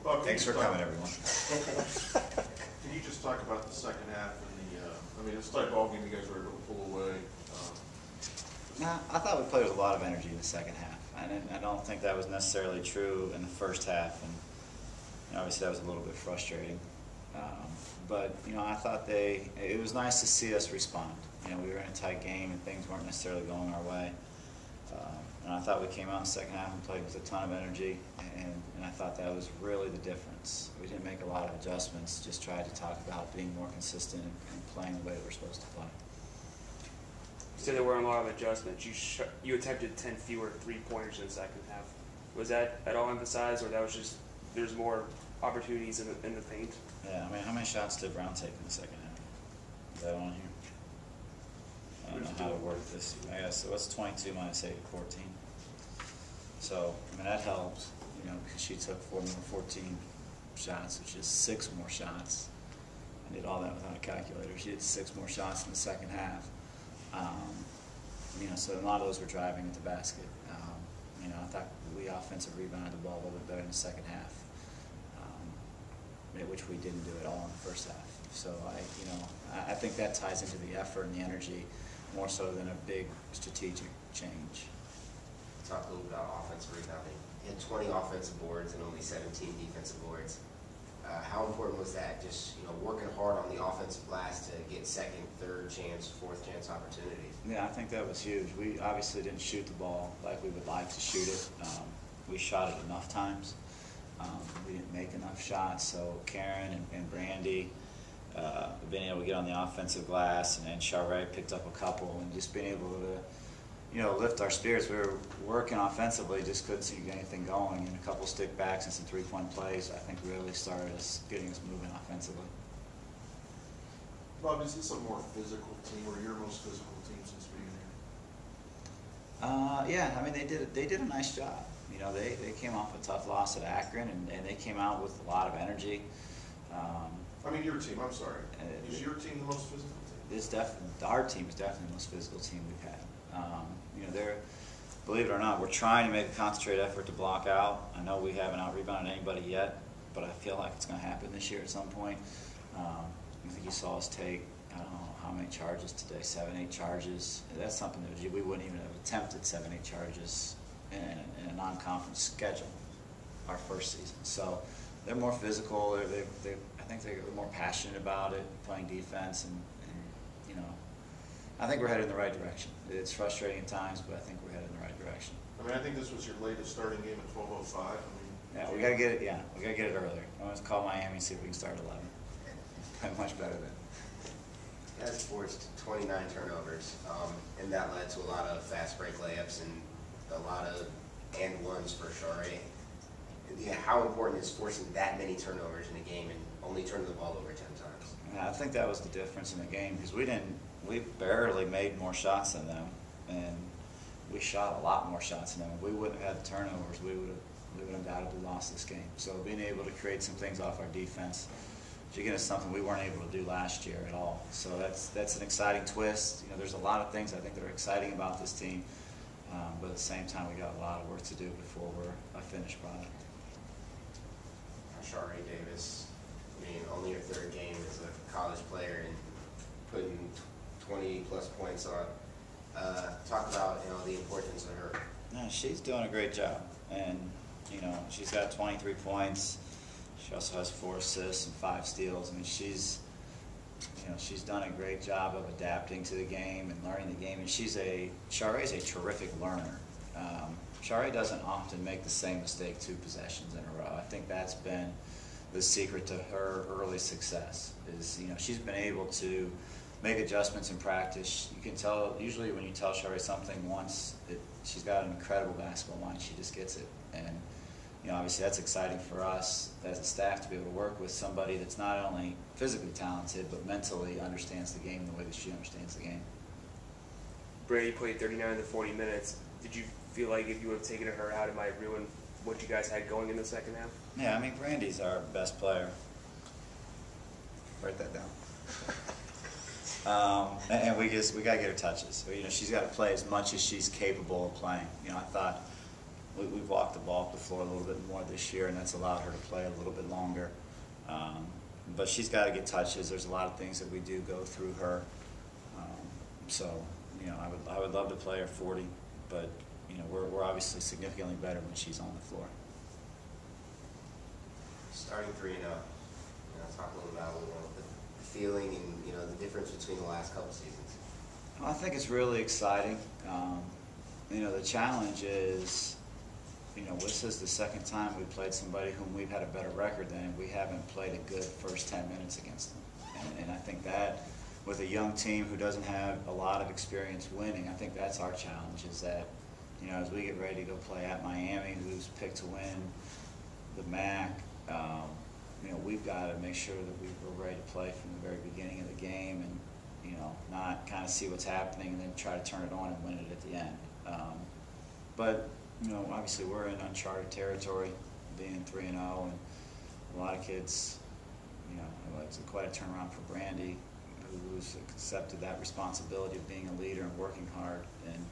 Bob, Thanks for coming, everyone. Can you just talk about the second half and I mean, it's like ball game you guys were able to pull away. Nah, I thought we played with a lot of energy in the second half. I don't think that was necessarily true in the first half, and obviously that was a little bit frustrating. But I thought it was nice to see us respond. We were in a tight game and things weren't necessarily going our way. And I thought we came out in the second half and played with a ton of energy, and I thought that was really the difference. We didn't make a lot of adjustments, just tried to talk about being more consistent and playing the way we're supposed to play. You said there weren't a lot of adjustments. You attempted 10 fewer three-pointers in the second half. Was that at all emphasized, or that was just there's more opportunities in the paint? Yeah, I mean, how many shots did Brown take in the second half? Is that on here? I don't know how to work this. I guess so. What's 22 minus 8? 14. So I mean that helped, because she took 14 shots, which is 6 more shots. I did all that without a calculator. She did 6 more shots in the second half. So a lot of those were driving at the basket. I thought we offensive rebounded the ball a little bit better in the second half, which we didn't do at all in the first half. So I think that ties into the effort and the energy more so than a big strategic change. Talk a little about offensive rebounding. You had 20 offensive boards and only 17 defensive boards. How important was that? Just working hard on the offensive glass to get second, third chance, fourth chance opportunities. Yeah, I think that was huge. We obviously didn't shoot the ball like we would like to shoot it. We shot it enough times. We didn't make enough shots. So Karen and Brandy being able to get on the offensive glass, and Charest picked up a couple, and just being able to lift our spirits. We were working offensively, just couldn't see anything going, and a couple stick backs and some three-point plays I think really started getting us moving offensively. Bob, is this a more physical team, or your most physical team since being here? Yeah, I mean they did a nice job. They came off a tough loss at Akron, and they came out with a lot of energy. I mean your team, I'm sorry. Is your team the most physical team? It's definitely, our team is definitely the most physical team we've had. Believe it or not, we're trying to make a concentrated effort to block out. I know we haven't out-rebounded anybody yet, but I feel like it's going to happen this year at some point. I think you saw us take, I don't know how many charges today, 7, 8 charges. That's something that we wouldn't even have attempted 7, 8 charges in a non-conference schedule our first season. So they're more physical. I think they're more passionate about it, playing defense, and I think we're headed in the right direction. It's frustrating at times, but I think we're headed in the right direction. I mean, I think this was your latest starting game at 12:05. Yeah, we gotta get it. Yeah, we gotta get it earlier. I want to call Miami and see if we can start at 11. Play much better then. You guys forced 29 turnovers, and that led to a lot of fast break layups and a lot of and ones for Charest. How important is forcing that many turnovers in a game and only turning the ball over 10 times? Yeah, I think that was the difference in the game, because we barely made more shots than them, and we shot a lot more shots than them. If we wouldn't have had the turnovers, we would have undoubtedly lost this game. So being able to create some things off our defense, again, is something we weren't able to do last year at all. So that's an exciting twist. There's a lot of things I think that are exciting about this team, but at the same time, we got a lot of work to do before we're a finished product. Charest Davis, I mean, only your third game as a college player and putting 20-plus points on. Talk about the importance of her. No, she's doing a great job, and she's got 23 points. She also has 4 assists and 5 steals. I mean, she's done a great job of adapting to the game and learning the game. And Charest is a terrific learner. Charest doesn't often make the same mistake 2 possessions in a row. I think that's been the secret to her early success. She's been able to make adjustments in practice. You can tell, usually when you tell Charest something once, she's got an incredible basketball mind. She just gets it. And obviously that's exciting for us as a staff to be able to work with somebody that's not only physically talented, but mentally understands the game the way that she understands the game. Brady played 39 to 40 minutes. Did you feel like if you would have taken her out, it might ruin what you guys had going in the second half? Yeah, I mean, Brandy's our best player. Write that down. And we got to get her touches. She's got to play as much as she's capable of playing. I thought we've walked the ball up the floor a little bit more this year, and that's allowed her to play a little bit longer. But she's got to get touches. There's a lot of things that we do go through her. So, you know, I would love to play her 40, but, you know, we're obviously significantly better when she's on the floor. Starting 3-0, you know, talk a little about the feeling and, you know, the difference between the last couple seasons. I think it's really exciting. You know, the challenge is, you know, this is the second time we played somebody whom we've had a better record than, and we haven't played a good first 10 minutes against them. And I think that with a young team who doesn't have a lot of experience winning, I think that's our challenge, is that, you know, as we get ready to go play at Miami, who's picked to win the MAC, you know, we've got to make sure that we're ready to play from the very beginning of the game, and, you know, not kind of see what's happening and then try to turn it on and win it at the end. But, you know, obviously we're in uncharted territory, being 3-0, and a lot of kids, you know, it's quite a turnaround for Brandy, who's accepted that responsibility of being a leader and working hard. And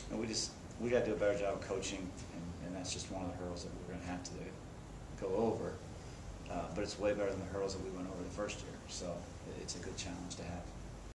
you know, we got to do a better job of coaching, and that's just one of the hurdles that we're going to have to go over. But it's way better than the hurdles that we went over the first year, so it's a good challenge to have.